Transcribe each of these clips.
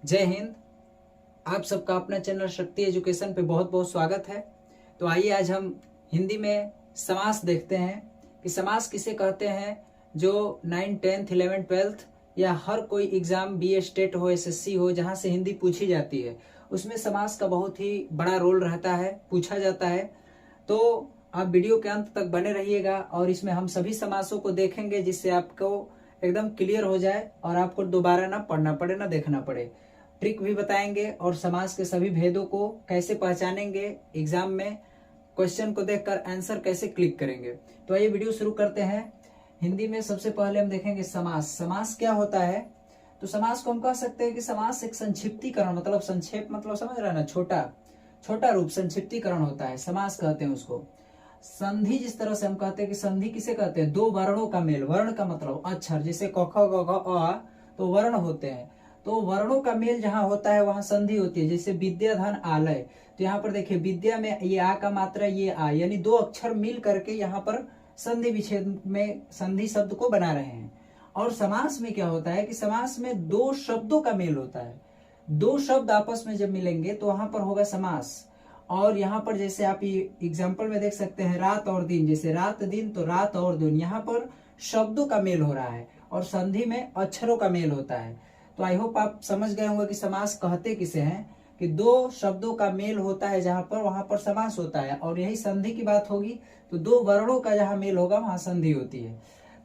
जय हिंद। आप सबका अपना चैनल शक्ति एजुकेशन पे बहुत बहुत स्वागत है। तो आइए आज हम हिंदी में समास देखते हैं कि समास किसे कहते हैं। जो 9, 10th, 11th, 12th या हर कोई एग्जाम बीए स्टेट हो, एसएससी हो, जहां से हिंदी पूछी जाती है उसमें समास का बहुत ही बड़ा रोल रहता है, पूछा जाता है। तो आप वीडियो के अंत तक बने रहिएगा और इसमें हम सभी समासों को देखेंगे जिससे आपको एकदम क्लियर हो जाए और आपको दोबारा ना पढ़ना पड़े ना देखना पड़े। ट्रिक भी बताएंगे और समास के सभी भेदों को कैसे पहचानेंगे, एग्जाम में क्वेश्चन को देखकर आंसर कैसे क्लिक करेंगे। तो आइए वीडियो शुरू करते हैं। हिंदी में सबसे पहले हम देखेंगे समास। समास क्या होता है? तो समास को हम कह सकते हैं कि समास एक संक्षिप्तीकरण, मतलब संक्षेप मतलब समझ रहे हैं ना, छोटा छोटा रूप संक्षिप्तीकरण होता है, समास कहते हैं उसको। संधि जिस तरह से हम कहते हैं कि संधि किसे कहते हैं? दो वर्णों का मेल। वर्ण का मतलब अक्षर, जैसे क ख ग घ अ तो वर्ण होते हैं, तो वर्णों का मेल जहां होता है वहां संधि होती है। जैसे विद्या धन आलय, तो यहाँ पर देखिए विद्या में ये आ का मात्रा ये आ, यानी दो अक्षर मिल करके यहाँ पर संधि विच्छेद में संधि शब्द को बना रहे हैं। और समास में क्या होता है कि समास में दो शब्दों का मेल होता है। दो शब्द आपस में जब मिलेंगे तो वहां पर होगा समास। और यहाँ पर जैसे आप ये एग्जाम्पल में देख सकते हैं रात और दिन, जैसे रात दिन तो रात और दिन, यहाँ पर शब्दों का मेल हो रहा है और संधि में अक्षरों का मेल होता है। तो आई होप आप समझ गए होंगे कि समास कहते किसे हैं, कि दो शब्दों का मेल होता है जहां पर, वहां पर समास होता है। और यही संधि की बात होगी तो दो वर्णों का जहां मेल होगा वहां संधि होती है।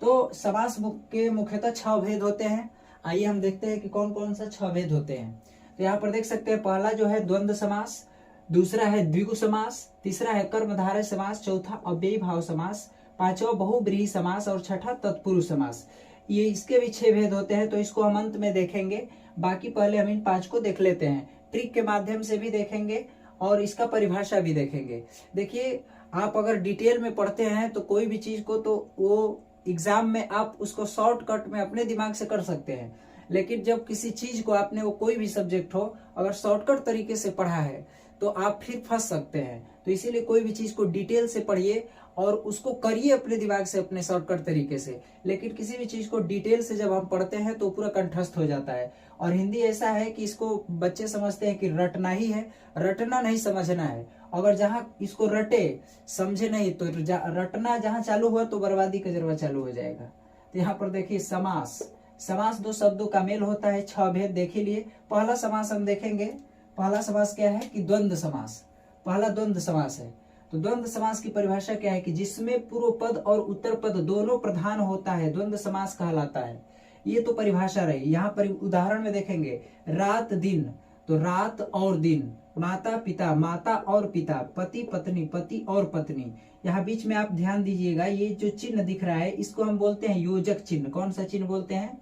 तो समास के मुख्यतः 6 भेद होते हैं। आइए हम देखते हैं कि कौन कौन सा 6 भेद होते हैं। तो यहाँ पर देख सकते हैं पहला जो है द्वंद्व समास, दूसरा है द्विगु समास, तीसरा है कर्मधारय समास, चौथा अव्ययी भाव समास, पांचवा बहुब्रीहि समास और छठा तत्पुरुष समास। ये इसके भी 6 भेद होते हैं, तो इसको हम अंत में देखेंगे। बाकी पहले हम इन 5 को देख लेते हैं, ट्रिक के माध्यम से भी देखेंगे और इसका परिभाषा भी देखेंगे। देखिए, आप अगर डिटेल में पढ़ते हैं तो कोई भी चीज को तो वो एग्जाम में आप उसको शॉर्टकट में अपने दिमाग से कर सकते हैं, लेकिन जब किसी चीज को आपने, वो कोई भी सब्जेक्ट हो, अगर शॉर्टकट तरीके से पढ़ा है तो आप फिर फंस सकते हैं। तो इसीलिए कोई भी चीज को डिटेल से पढ़िए और उसको करिए अपने दिमाग से, अपने शॉर्टकट तरीके से। लेकिन किसी भी चीज को डिटेल से जब हम पढ़ते हैं तो पूरा कंठस्थ हो जाता है। और हिंदी ऐसा है कि इसको बच्चे समझते हैं कि रटना ही है, रटना नहीं, समझना है। अगर जहां इसको रटे समझे नहीं तो रटना जहां चालू हुआ तो बर्बादी का जरवा चालू हो जाएगा। तो यहाँ पर देखिए समास, समास दो शब्दों का मेल होता है। 6 भेद देख ही लिए। पहला समास हम देखेंगे। पहला समास क्या है कि द्वंद्व समास। पहला द्वंद्व समास है। तो द्वंद्व समास की परिभाषा क्या है कि जिसमें पूर्व पद और उत्तर पद दोनों प्रधान होता है, द्वंद्व समास कहलाता है। ये तो परिभाषा रही। यहाँ पर उदाहरण में देखेंगे रात दिन, तो रात और दिन, माता पिता, माता और पिता, पति पत्नी, पति और पत्नी। यहाँ बीच में आप ध्यान दीजिएगा, ये जो चिन्ह दिख रहा है इसको हम बोलते हैं योजक चिन्ह। कौन सा चिन्ह बोलते हैं?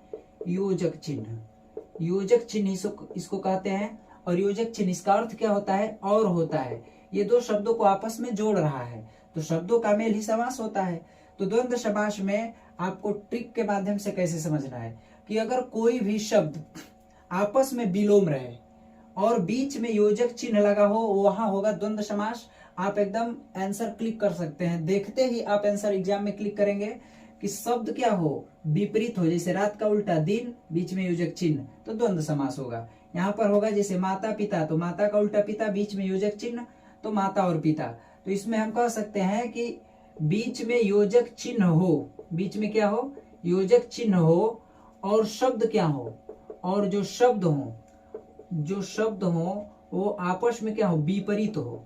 योजक चिन्ह। योजक चिन्ह इसको कहते हैं। और योजक चिन्ह इसका अर्थ क्या होता है? और होता है। ये दो शब्दों को आपस में जोड़ रहा है, तो शब्दों का मेल ही समास होता है। तो द्वंद्व समास में आपको ट्रिक के माध्यम से कैसे समझना है कि अगर कोई भी शब्द आपस में विलोम रहे और बीच में योजक चिन्ह लगा हो, वहां होगा द्वंद्व समास। आप एकदम आंसर क्लिक कर सकते हैं, देखते ही आप आंसर एग्जाम में क्लिक करेंगे कि शब्द क्या हो, विपरीत हो। जैसे रात का उल्टा दिन, बीच में योजक चिन्ह, तो द्वंद्व समास होगा। यहाँ पर होगा जैसे माता पिता, तो माता का उल्टा पिता, बीच में योजक चिन्ह, तो माता और पिता। तो इसमें हम कह सकते हैं कि बीच में योजक चिन्ह हो, बीच में क्या हो? योजक चिन्ह हो। और शब्द क्या हो? और जो शब्द हो वो आपस में क्या हो? विपरीत हो।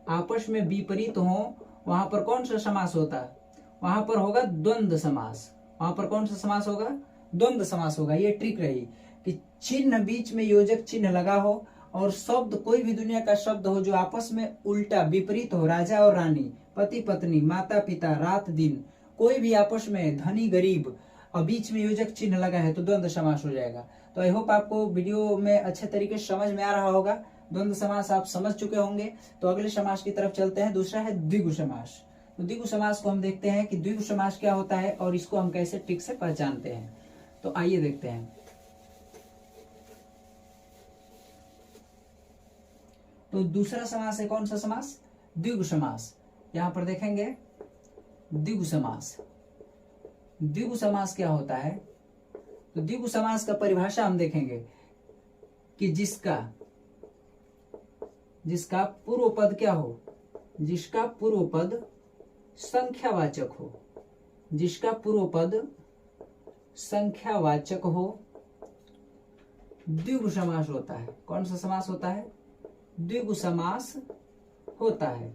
आपस में विपरीत हो, वहां पर कौन सा समास होता है? वहां पर होगा द्वंद्व समास। वहां पर कौन सा समास होगा? द्वंद्व समास होगा। ये ट्रिक रही कि चिन्ह बीच में योजक चिन्ह लगा हो और शब्द कोई भी दुनिया का शब्द हो जो आपस में उल्टा विपरीत हो, राजा और रानी, पति पत्नी, माता पिता, रात दिन, कोई भी आपस में धनी गरीब, और बीच में योजक चिन्ह लगा है तो द्वंद्व समास हो जाएगा। तो आई होप आपको वीडियो में अच्छे तरीके से समझ में आ रहा होगा। द्वंद्व समास आप समझ चुके होंगे। तो अगले समास की तरफ चलते हैं। दूसरा है द्विगु समास। तो द्विगु समास को हम देखते हैं कि द्विगु समास क्या होता है और इसको हम कैसे ट्रिक से पहचानते हैं। तो आइए देखते हैं। तो दूसरा समास है कौन सा समास? द्विगु समास। यहां पर देखेंगे द्विगु समास। द्विगु समास क्या होता है? तो द्विगु समास का परिभाषा हम देखेंगे। कि जिसका पूर्व पद क्या हो, जिसका पूर्व पद संख्यावाचक हो, जिसका पूर्व पद संख्यावाचक हो, द्विगु समास होता है। कौन सा समास होता है? द्विगु समास होता है।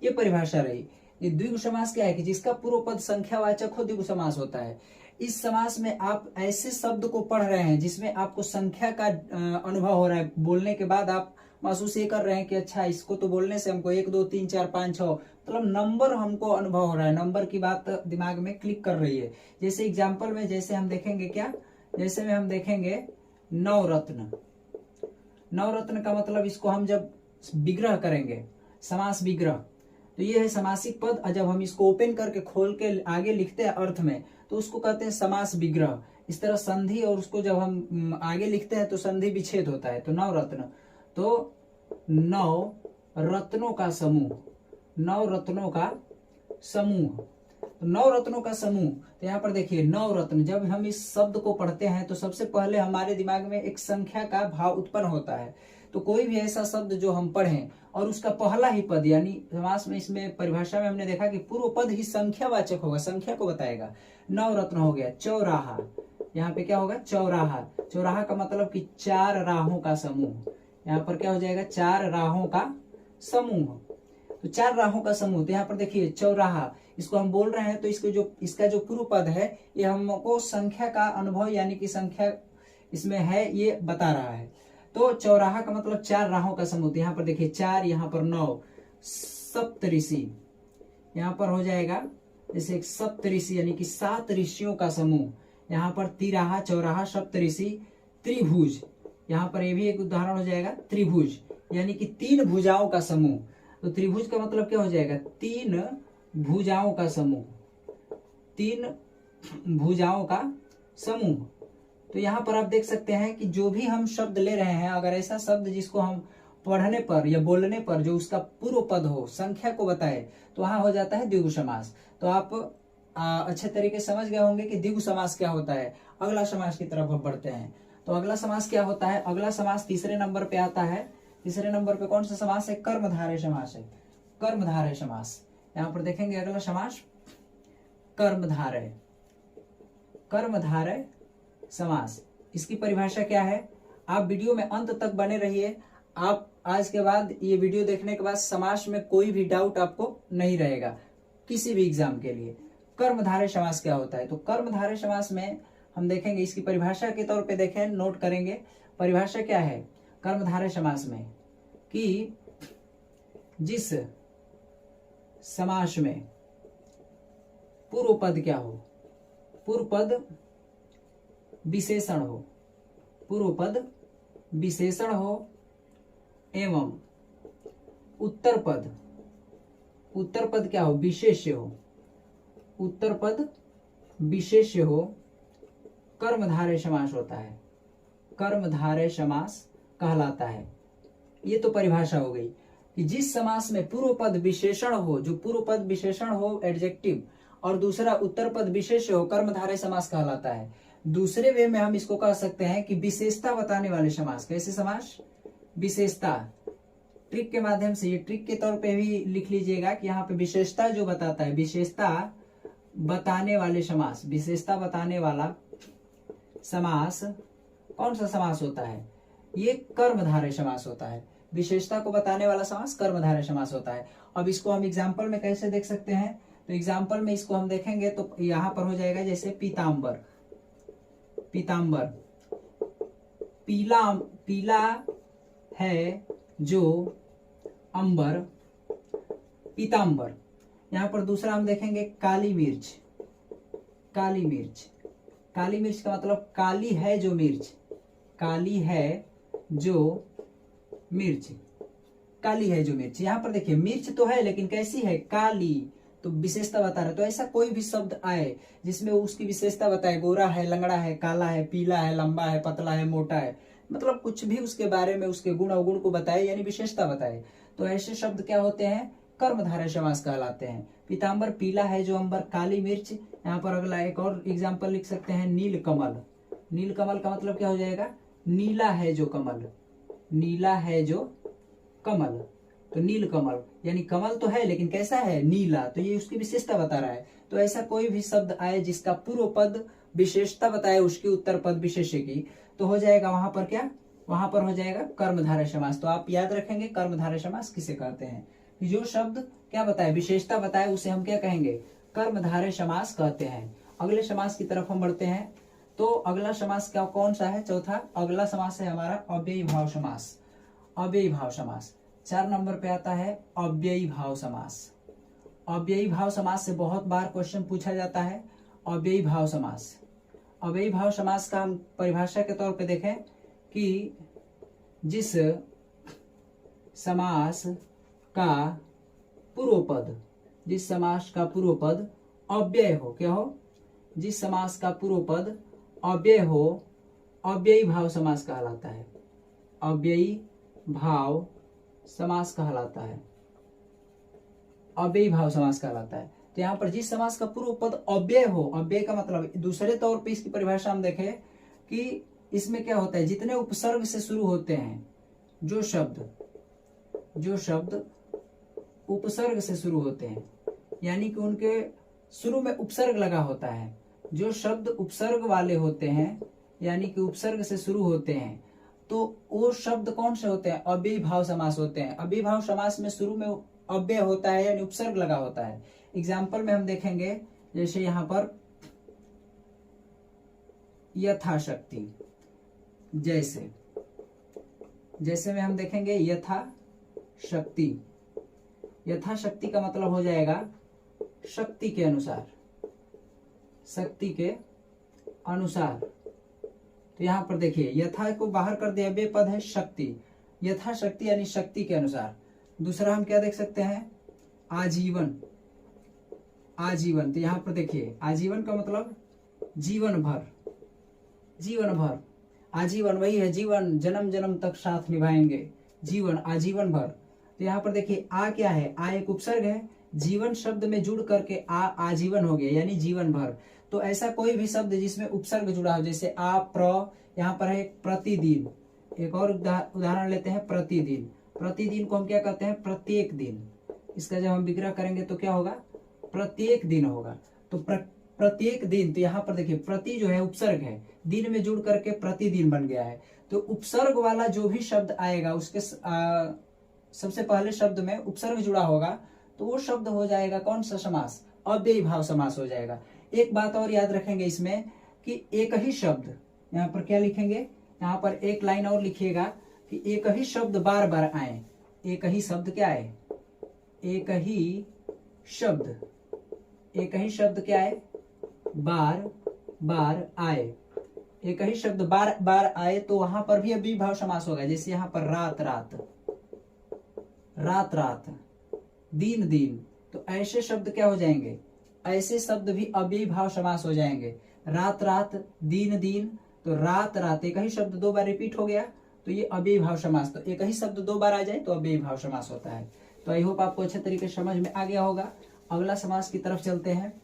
ये परिभाषा रही। ये द्विगु समास क्या है कि जिसका पूर्व पद संख्यावाचक हो, द्विगु समास होता है। इस समास में आप ऐसे शब्द को पढ़ रहे हैं जिसमें आपको संख्या का अनुभव हो रहा है। बोलने के बाद आप महसूस ये कर रहे हैं कि अच्छा, इसको तो बोलने से हमको 1 2 3 4 5 6 मतलब नंबर हमको अनुभव हो रहा है, नंबर की बात दिमाग में क्लिक कर रही है। जैसे एग्जाम्पल में जैसे हम देखेंगे क्या, जैसे में हम देखेंगे नवरत्न। नवरत्न का मतलब इसको हम जब विग्रह करेंगे, समास विग्रह, तो ये है समासिक पद। और जब हम इसको ओपन करके खोल के आगे लिखते हैं अर्थ में, तो उसको कहते हैं समास विग्रह। इस तरह संधि और उसको जब हम आगे लिखते हैं तो संधि विच्छेद होता है। तो नवरत्न, तो नौ रत्नों का समूह, नौ रत्नों का समूह, नौ रत्नों का समूह। तो यहाँ पर देखिए नौ रत्न, जब हम इस शब्द को पढ़ते हैं तो सबसे पहले हमारे दिमाग में एक संख्या का भाव उत्पन्न होता है। तो कोई भी ऐसा शब्द जो हम पढ़ें और उसका पहला ही पद, यानी समास में इसमें परिभाषा में हमने देखा कि पूर्व पद ही संख्यावाचक होगा, संख्या को बताएगा। नौ रत्न हो गया चौराहा, यहाँ पे क्या होगा? चौराहा। चौराहा का मतलब कि 4 राहों का समूह। यहाँ पर क्या हो जाएगा? 4 राहों का समूह। तो 4 राहों का समूह। तो यहाँ पर देखिए चौराहा, इसको हम बोल रहे हैं तो इसका जो पूर्व पद है ये हमको संख्या का अनुभव यानी कि संख्या इसमें है ये बता रहा है। तो चौराहा का मतलब 4 राहों का समूह। तो यहाँ पर देखिए 4, यहाँ पर 9, सप्तऋषि, यहाँ पर हो जाएगा जैसे एक सप्तऋषि यानी कि 7 ऋषियों का समूह। यहाँ पर तिराहा, चौराहा, सप्तऋषि, त्रिभुज, यहाँ पर ये भी एक उदाहरण हो जाएगा त्रिभुज यानी कि 3 भुजाओं का समूह। तो त्रिभुज का मतलब क्या हो जाएगा? 3 भुजाओं का समूह, 3 भुजाओं का समूह। तो यहाँ पर आप देख सकते हैं कि जो भी हम शब्द ले रहे हैं, अगर ऐसा शब्द जिसको हम पढ़ने पर या बोलने पर जो उसका पूर्व पद हो, संख्या को बताए, तो वहां हो जाता है द्विगु समास। तो आप अच्छे तरीके समझ गए होंगे कि द्विगु समास क्या होता है। अगला समास की तरफ हम बढ़ते हैं। तो अगला समास क्या होता है? अगला समास तीसरे नंबर पे आता है। तीसरे नंबर पे कौन सा समास है? कर्मधारय समास है। कर्मधारय समास, यहाँ पर देखेंगे अगला समास कर्मधारय। कर्मधारय समास, इसकी परिभाषा क्या है? आप वीडियो में अंत तक बने रहिए। आप आज के बाद ये वीडियो देखने के बाद समास में कोई भी डाउट आपको नहीं रहेगा किसी भी एग्जाम के लिए। कर्मधारय समास क्या होता है? तो कर्मधारय समास में हम देखेंगे, इसकी परिभाषा के तौर पे देखें, नोट करेंगे। परिभाषा क्या है कर्मधारय समास में? कि जिस समास में पूर्व पद क्या हो? पूर्व पद विशेषण हो, पूर्व पद विशेषण हो एवं उत्तर पद क्या हो? विशेष्य हो, उत्तर पद विशेष्य हो, कर्मधारय समास होता है। कर्मधारय समास कहलाता है। ये तो परिभाषा हो गई कि जिस समास में पूर्व पद विशेषण हो, जो पूर्व पद विशेषण हो एडजेक्टिव, और दूसरा उत्तर पद विशेष्य हो, कर्मधारय समास कहलाता है। दूसरे वे में हम इसको कह सकते हैं कि विशेषता बताने वाले समास। कैसे समास? विशेषता। ट्रिक के माध्यम से, ये ट्रिक के तौर पे भी लिख लीजिएगा कि यहाँ पे विशेषता जो बताता है, विशेषता बताने वाले समास, विशेषता बताने वाला समास कौन सा समास होता है? ये कर्मधारय समास होता है। विशेषता को बताने वाला समास कर्मधारय समास होता है। अब इसको हम एग्जाम्पल में कैसे देख सकते हैं? तो एग्जाम्पल में इसको हम देखेंगे तो यहाँ पर हो जाएगा जैसे पीताम्बर। पीताम्बर, पीला है जो अंबर, पीताम्बर। यहाँ पर दूसरा हम देखेंगे काली मिर्च। काली मिर्च, काली मिर्च का मतलब काली है जो मिर्च, काली है जो मिर्च, काली है जो मिर्च। यहाँ पर देखिए मिर्च तो है लेकिन कैसी है? काली। तो विशेषता बता रहे। तो ऐसा कोई भी शब्द आए जिसमें उसकी विशेषता बताए, गोरा है, लंगड़ा है, काला है, पीला है, लंबा है, पतला है, मोटा है, मतलब कुछ भी उसके बारे में उसके गुण अवगुण को बताए यानी विशेषता बताए, तो ऐसे शब्द क्या होते हैं? कर्मधारय समास कहलाते हैं। पीताम्बर, पीला है जो अंबर, काली मिर्च। यहाँ पर अगला एक और एग्जाम्पल लिख सकते हैं नीलकमल। नीलकमल का मतलब क्या हो जाएगा? नीला है जो कमल, नीला है जो कमल, तो नील कमल, यानी कमल तो है लेकिन कैसा है, नीला, तो ये उसकी विशेषता बता रहा है। तो ऐसा कोई भी शब्द आए जिसका पूर्व पद विशेषता बताए उसकी उत्तर पद विशेष्य की, तो हो जाएगा वहां पर क्या, वहां पर हो जाएगा कर्मधारय समास। तो आप याद रखेंगे कर्मधारय समास किसे कहते हैं, जो शब्द क्या बताए, विशेषता बताए, उसे हम क्या कहेंगे, कर्मधारय समास कहते हैं। अगले समास की तरफ हम बढ़ते हैं। तो अगला समास क्या कौन सा है, चौथा अगला समास है हमारा अव्ययी भाव समास। अव्ययी भाव समास 4 नंबर पे आता है अव्ययी भाव समास। अव्ययी भाव समास से बहुत बार क्वेश्चन पूछा जाता है। अव्ययी भाव समास, अव्ययी भाव समास का हम परिभाषा के तौर पे देखें कि जिस समास का पूर्व पद, जिस समास का पूर्व पद अव्यय हो, क्या हो, जिस समास का पूर्व पद अव्यय हो, अव्ययी भाव समास कहलाता है। अव्ययी भाव समास कहलाता है, अव्ययी भाव समास कहलाता है। तो यहाँ पर जिस समास का पूर्व पद अव्यय हो, अव्यय का मतलब दूसरे तौर पे इसकी परिभाषा हम देखें कि इसमें क्या होता है, जितने उपसर्ग से शुरू होते हैं, जो शब्द उपसर्ग से शुरू होते हैं, यानी कि उनके शुरू में उपसर्ग लगा होता है, जो शब्द उपसर्ग वाले होते हैं यानी कि उपसर्ग से शुरू होते हैं, तो वो शब्द कौन से होते हैं, अव्ययी भाव समास होते हैं। अव्ययी भाव समास में शुरू में अव्यय होता है यानी उपसर्ग लगा होता है। एग्जाम्पल में हम देखेंगे, जैसे यहां पर यथाशक्ति, जैसे में हम देखेंगे यथाशक्ति। यथाशक्ति का मतलब हो जाएगा शक्ति के अनुसार, शक्ति के अनुसार। तो यहां पर देखिए यथा को बाहर कर दिया, अव्यय पद है शक्ति, यथाशक्ति यानी शक्ति के अनुसार। दूसरा हम क्या देख सकते हैं, आजीवन। आजीवन, तो यहां पर देखिए आजीवन का मतलब जीवन भर, जीवन भर। आजीवन वही है जीवन, जन्म जन्म तक साथ निभाएंगे, जीवन, आजीवन भर। तो यहाँ पर देखिए आ क्या है, आ एक उपसर्ग है, जीवन शब्द में जुड़ करके आजीवन हो गया यानी जीवन भर। तो ऐसा कोई भी शब्द जिसमें उपसर्ग जुड़ा हो, जैसे यहाँ पर है प्रतिदिन। एक और उदाहरण लेते हैं प्रतिदिन। प्रतिदिन को हम क्या कहते हैं, प्रत्येक दिन। इसका जब हम विग्रह करेंगे तो क्या होगा, प्रत्येक दिन होगा। तो प्रत्येक दिन, तो यहाँ पर देखिए प्रति जो है उपसर्ग है, दिन में जुड़ करके प्रतिदिन बन गया है। तो उपसर्ग वाला जो भी शब्द आएगा उसके सबसे पहले शब्द में उपसर्ग जुड़ा होगा, तो वो शब्द हो जाएगा कौन सा समास, अव्ययी भाव समास हो जाएगा। एक बात और याद रखेंगे इसमें कि एक ही शब्द, यहाँ पर क्या लिखेंगे, यहाँ पर एक लाइन और लिखिएगा कि एक ही शब्द बार बार आए। एक ही शब्द क्या है, एक ही शब्द क्या है, बार बार आए। एक ही शब्द बार बार आए तो वहां पर भी अव्ययी भाव समास होगा। जैसे यहाँ पर रात रात, रात रात, दिन दिन, तो ऐसे शब्द क्या हो जाएंगे, ऐसे शब्द भी अव्ययी भाव समास हो जाएंगे। रात रात, दिन दिन, तो रात रात एक ही शब्द 2 बार रिपीट हो गया तो ये अव्ययी भाव समास। तो एक ही शब्द 2 बार आ जाए तो अव्ययी भाव समास होता है। तो आई होप आपको अच्छे तरीके से समझ में आ गया होगा। अगला समास की तरफ चलते हैं,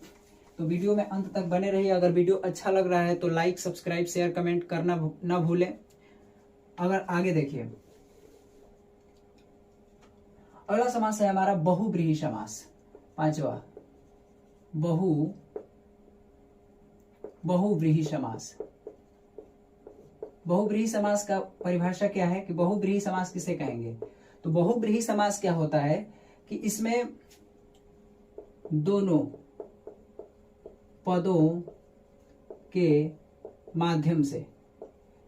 तो वीडियो में अंत तक बने रहिए। अगर वीडियो अच्छा लग रहा है तो लाइक, सब्सक्राइब, शेयर, कमेंट करना ना भूलें। अगर आगे देखिए, अगला समास है हमारा बहुव्रीहि समास, 5वां बहुव्रीहि समास। बहुव्रीहि समास का परिभाषा क्या है कि बहुव्रीहि समास किसे कहेंगे, तो बहुव्रीहि समास क्या होता है कि इसमें दोनों पदों के माध्यम से,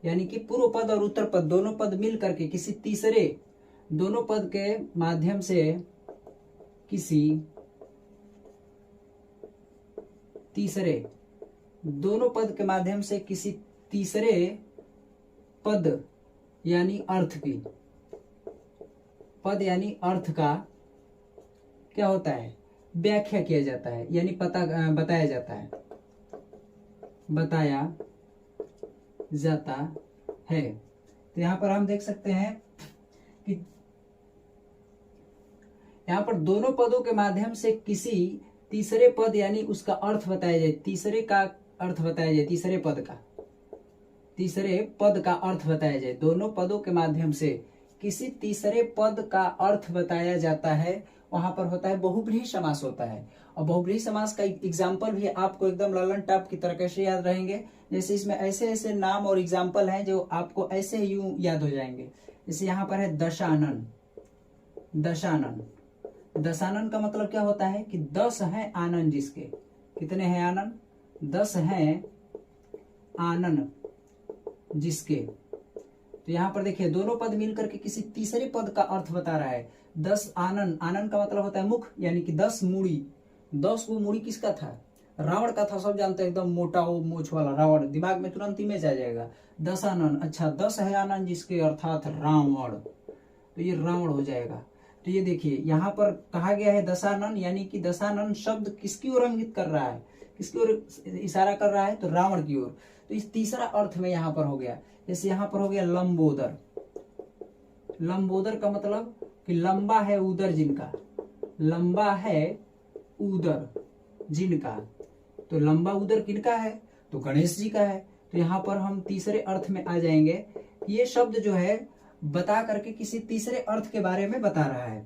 यानी कि पूर्व पद और उत्तर पद दोनों पद मिल करके किसी तीसरे, दोनों पद के माध्यम से किसी तीसरे, दोनों पद के माध्यम से किसी तीसरे पद यानी अर्थ की, पद यानी अर्थ का क्या होता है, व्याख्या किया जाता है, यानी बताया जाता है, बताया जाता है। तो यहां पर हम देख सकते हैं कि यहां पर दोनों पदों के माध्यम से किसी तीसरे पद यानी उसका अर्थ बताया जाए, तीसरे का अर्थ बताया जाए, तीसरे पद का। तीसरे पद का अर्थ बताया जाए, दोनों पदों के माध्यम से किसी तीसरे पद का अर्थ बताया जाता है, वहां पर होता है बहुब्रीहि समास होता है। और बहुब्रीहि समास का एग्जाम्पल भी आपको एकदम ललन टॉप की तरह कैसे याद रहेंगे, जैसे इसमें ऐसे ऐसे नाम और एग्जाम्पल हैं जो आपको ऐसे यूं याद हो जाएंगे। जैसे यहाँ पर है दशानन, दशानन, दशानन का मतलब क्या होता है कि 10 हैं आनन जिसके, कितने हैं आनन, 10 हैं आनन जिसके। तो यहाँ पर देखिए दोनों पद मिलकर के किसी तीसरे पद का अर्थ बता रहा है। 10 आनन, आनन का मतलब होता है मुख, यानी कि 10 मूड़ी। 10 वो मूड़ी किसका था, रावण का था, सब जानते हैं, एकदम मोटा वो मूछ वाला रावण, दिमाग में तुरंत इमेज आ जाएगा। 10 आनन, अच्छा 10 है आनन जिसके, अर्थात रावण, तो ये रावण हो जाएगा। तो ये देखिए यहाँ पर कहा गया है दशानन, यानी कि दशानन शब्द किसकी ओर इंगित कर रहा है, किसकी ओर इशारा कर रहा है, तो रावण की ओर। तो इस तीसरा अर्थ में यहाँ पर हो गया। जैसे यहाँ पर हो गया लंबोदर, लंबोदर का मतलब कि लंबा है उदर जिनका, लंबा है उदर जिनका। तो लंबा उदर किनका है, तो गणेश जी का है। तो यहाँ पर हम तीसरे अर्थ में आ जाएंगे। ये शब्द जो है बता करके किसी तीसरे अर्थ के बारे में बता रहा है।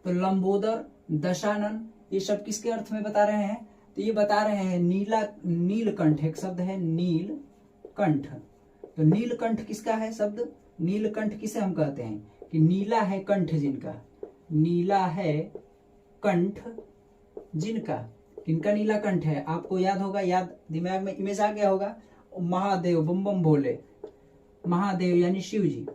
तो लंबोदर, दशानन, ये सब किसके अर्थ में बता रहे हैं, तो ये बता रहे हैं नीलकंठ, एक शब्द है नीलकंठ। तो नीलकंठ किसका है शब्द, नीलकंठ किसे हम कहते हैं कि नीला है कंठ जिनका, नीला है कंठ जिनका। किनका नीला कंठ है, आपको याद होगा, याद दिमाग में इमेज आ गया होगा, महादेव, बम बम भोले, महादेव यानी शिव जी,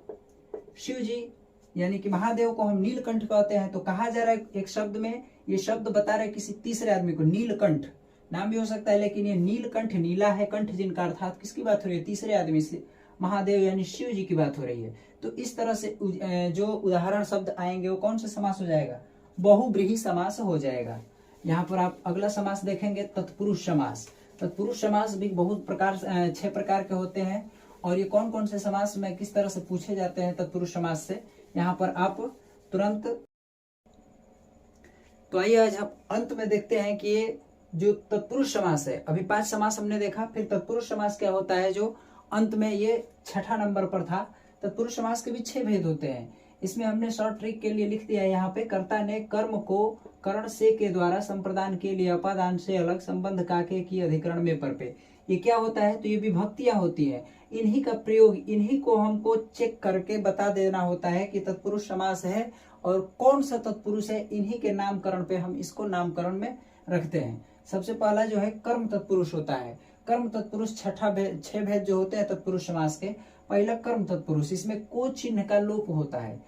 शिव जी यानी कि महादेव को हम नीलकंठ कहते हैं। तो कहा जा रहा है एक शब्द में, ये शब्द बता रहे किसी तीसरे आदमी को, नीलकंठ नाम भी हो सकता है, लेकिन ये नीलकंठ, नीला है कंठ जिनका, अर्थात किसकी बात हो रही है, तीसरे आदमी से, महादेव यानी शिव जी की बात हो रही है। तो इस तरह से जो उदाहरण शब्द आएंगे वो कौन सा समास हो जाएगा, बहुब्रीहि समास हो जाएगा। यहाँ पर आप अगला समास देखेंगे तत्पुरुष समास। तत्पुरुष समास भी बहुत प्रकार 6 प्रकार के होते हैं। और ये कौन कौन से समास में किस तरह से पूछे जाते हैं तत्पुरुष समास से, यहाँ पर आप तुरंत। तो आइए आज हम अंत में देखते हैं कि ये जो तत्पुरुष समास है, अभी 5 समास हमने देखा, फिर तत्पुरुष समास क्या होता है जो अंत में ये 6ठा नंबर पर था। तत्पुरुष समास के भी 6 भेद होते हैं। इसमें हमने शॉर्ट ट्रिक के लिए लिख दिया है यहाँ पे, कर्ता ने कर्म को करण से के द्वारा संप्रदान के लिए अपादान से अलग संबंध काके की अधिकरण में पर पे। ये क्या होता है, तो ये विभक्तियां होती हैं, इन्हीं का प्रयोग, इन्हीं को हमको चेक करके बता देना होता है कि तत्पुरुष समास है और कौन सा तत्पुरुष है, इन्हीं के नामकरण पे हम इसको नामकरण में रखते हैं। सबसे पहला जो है कर्म तत्पुरुष होता है। कर्म तत्पुरुष 6 भेद जो होते हैं तत्पुरुष समास के। पहला कर्म तत्पुरुष, इसमें को चिन्ह का लोप होता है,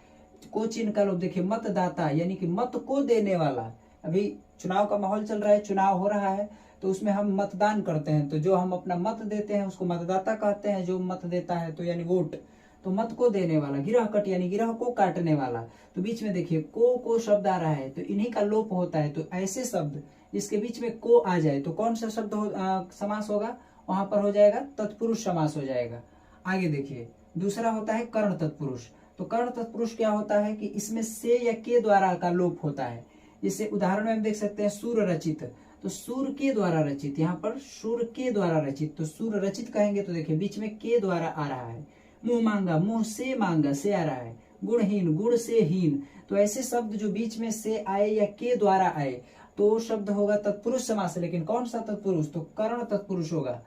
को चिन्ह का लोप। देखिए मतदाता यानी कि मत को देने वाला, अभी चुनाव का माहौल चल रहा है, चुनाव हो रहा है, तो उसमें हम मतदान करते हैं, तो जो हम अपना मत देते हैं उसको मतदाता कहते हैं, जो मत देता है तो यानी वोट। तो मत को देने वाला, गिरह कट यानी गिरह को काटने वाला। तो बीच में देखिए को शब्द आ रहा है, तो इन्हीं का लोप होता है। तो ऐसे शब्द जिसके बीच में को आ जाए तो कौन सा शब्द समास होगा, वहां पर हो जाएगा तत्पुरुष समास हो जाएगा। आगे देखिए दूसरा होता है कर्ण तत्पुरुष। तो कर्ण तत्पुरुष क्या होता है कि इसमें से या के द्वारा का लोप होता है। जैसे उदाहरण में हम देख सकते हैं सूर रचित, तो सूर के द्वारा रचित, यहाँ पर सूर के द्वारा रचित, तो सूर रचित कहेंगे तो देखिए बीच में के द्वारा आ रहा है। मुंह मांगा, मुंह से मांगा, से आ रहा है। गुणहीन, गुण से हीन, तो ऐसे शब्द जो बीच में से आए या के द्वारा आए तो शब्द होगा तत्पुरुष समास। लेकिन कौन सा तत्पुरुष, तो कर्ण तत्पुरुष होगा।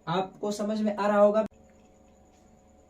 आपको समझ में आ रहा होगा।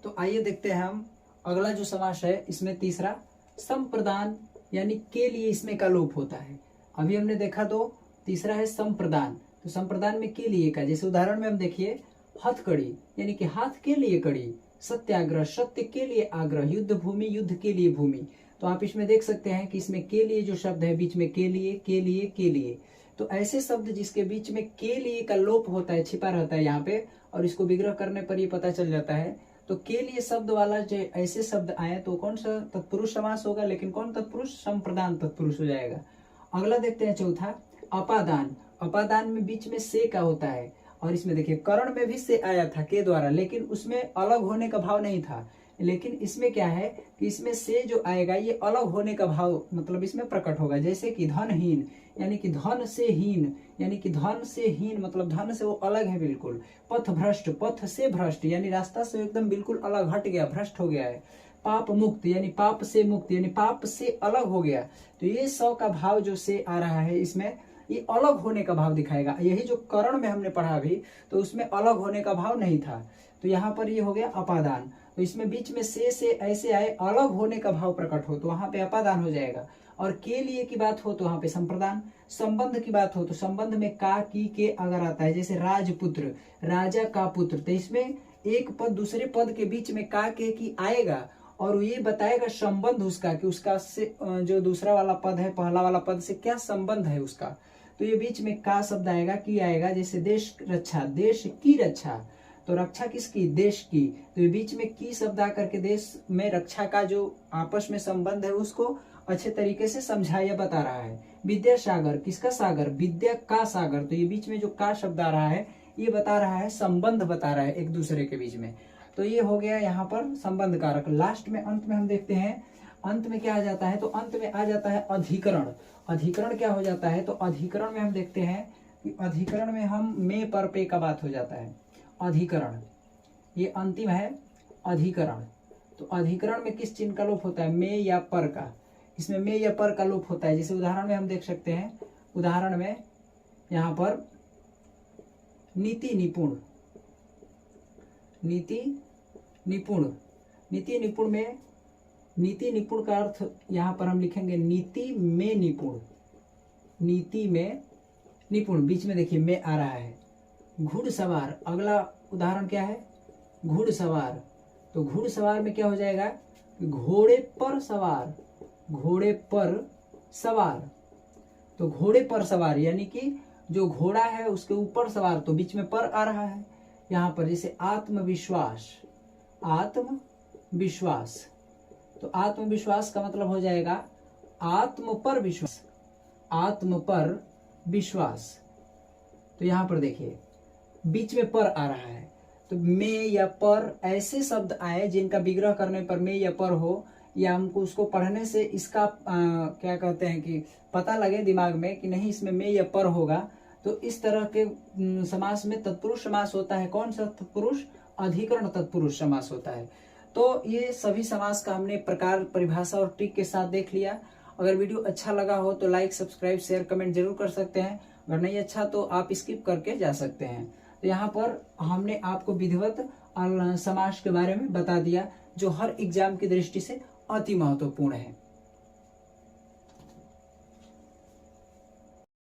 तो आइए देखते हैं हम अगला जो समास है, इसमें तीसरा संप्रदान, यानी के लिए इसमें का लोप होता है। अभी हमने देखा तो तीसरा है संप्रदान, तो संप्रदान में के लिए का, जैसे उदाहरण में हम देखिए हथकड़ी यानी कि हाथ के लिए कड़ी, सत्याग्रह सत्य के लिए आग्रह, युद्ध भूमि युद्ध के लिए भूमि। तो आप इसमें देख सकते हैं कि इसमें के लिए जो शब्द है बीच में के लिए के लिए के लिए, तो ऐसे शब्द जिसके बीच में के लिए का लोप होता है, छिपा रहता है यहाँ पे, और इसको विग्रह करने पर ये पता चल जाता है। तो के लिए शब्द वाला जो ऐसे शब्द आए तो कौन सा तत्पुरुष समास होगा, लेकिन कौन तत्पुरुष, संप्रदान तत्पुरुष हो जाएगा। अगला देखते हैं चौथा अपादान। अपादान में बीच में से का होता है, और इसमें देखिए करण में भी से आया था के द्वारा, लेकिन उसमें अलग होने का भाव नहीं था। लेकिन इसमें क्या है कि इसमें से जो आएगा ये अलग होने का भाव मतलब इसमें प्रकट होगा। जैसे कि धनहीन यानी कि धन से हीन, यानी कि धन से हीन मतलब धन से वो अलग है बिल्कुल। पथ भ्रष्ट, पथ से भ्रष्ट यानी रास्ता से एकदम बिल्कुल अलग हट गया, भ्रष्ट हो गया है। पाप मुक्त यानी पाप से मुक्त यानी पाप से अलग हो गया। तो ये 100 का भाव जो से आ रहा है इसमें, ये अलग होने का भाव दिखाएगा। यही जो करण में हमने पढ़ा अभी, तो उसमें अलग होने का भाव नहीं था, तो यहाँ पर ये हो गया अपादान। तो इसमें बीच में से ऐसे आए, अलग होने का भाव प्रकट हो तो वहां पे अपादान हो जाएगा। और के लिए की बात हो तो वहां पे संप्रदान। संबंध की बात हो तो संबंध में का की के अगर आता है, जैसे राजपुत्र, राजा का पुत्र, तो इसमें एक पद दूसरे पद के बीच में का के की आएगा और ये बताएगा संबंध उसका, कि उसका से जो दूसरा वाला पद है पहला वाला पद से क्या संबंध है उसका। तो ये बीच में का शब्द आएगा, की आएगा। जैसे देश रक्षा, देश की रक्षा, तो रक्षा किसकी, देश की। तो ये बीच में की शब्द आकर के देश में रक्षा का जो आपस में संबंध है उसको अच्छे तरीके से समझाया बता रहा है। विद्या सागर, किसका सागर, विद्या का सागर। तो ये बीच में जो का शब्द आ रहा है ये बता रहा है संबंध, बता रहा है एक दूसरे के बीच में। तो ये हो गया यहाँ पर संबंध कारक। लास्ट में अंत में हम देखते हैं, अंत में क्या आ जाता है, तो अंत में आ जाता है अधिकरण। अधिकरण क्या हो जाता है, तो अधिकरण में हम देखते हैं कि अधिकरण में हम में पर पे का बात हो जाता है। अधिकरण ये अंतिम है अधिकरण। तो अधिकरण में किस चिन्ह का लोप होता है, में या पर का। इसमें में या पर का लोप होता है। जैसे उदाहरण में हम देख सकते हैं, उदाहरण में यहाँ पर नीति निपुण, नीति निपुण, नीति निपुण में नीति निपुण का अर्थ यहाँ पर हम लिखेंगे नीति में निपुण, नीति में निपुण, बीच में देखिए में आ रहा है। घुड़सवार, अगला उदाहरण क्या है, घुड़सवार। तो घुड़सवार में क्या हो जाएगा, घोड़े पर सवार, घोड़े पर सवार। तो घोड़े पर सवार यानी कि जो घोड़ा है उसके ऊपर सवार, तो बीच में पर आ रहा है यहाँ पर। जैसे आत्मविश्वास, आत्मविश्वास, तो आत्मविश्वास का मतलब हो जाएगा आत्म पर विश्वास, आत्म पर विश्वास। तो यहाँ पर देखिए बीच में पर आ रहा है। तो में या पर ऐसे शब्द आए जिनका विग्रह करने पर में या पर हो, या हमको उसको पढ़ने से इसका क्या कहते हैं कि पता लगे दिमाग में कि नहीं इसमें में या पर होगा, तो इस तरह के समास में तत्पुरुष समास होता है। कौन सा तत्पुरुष, अधिकरण तत्पुरुष समास होता है। तो ये सभी समास का हमने प्रकार, परिभाषा और ट्रिक के साथ देख लिया। अगर वीडियो अच्छा लगा हो तो लाइक, सब्सक्राइब, शेयर, कमेंट जरूर कर सकते हैं। अगर नहीं अच्छा तो आप स्किप करके जा सकते हैं। तो यहाँ पर हमने आपको विधिवत समास के बारे में बता दिया, जो हर एग्जाम की दृष्टि से अति महत्वपूर्ण है।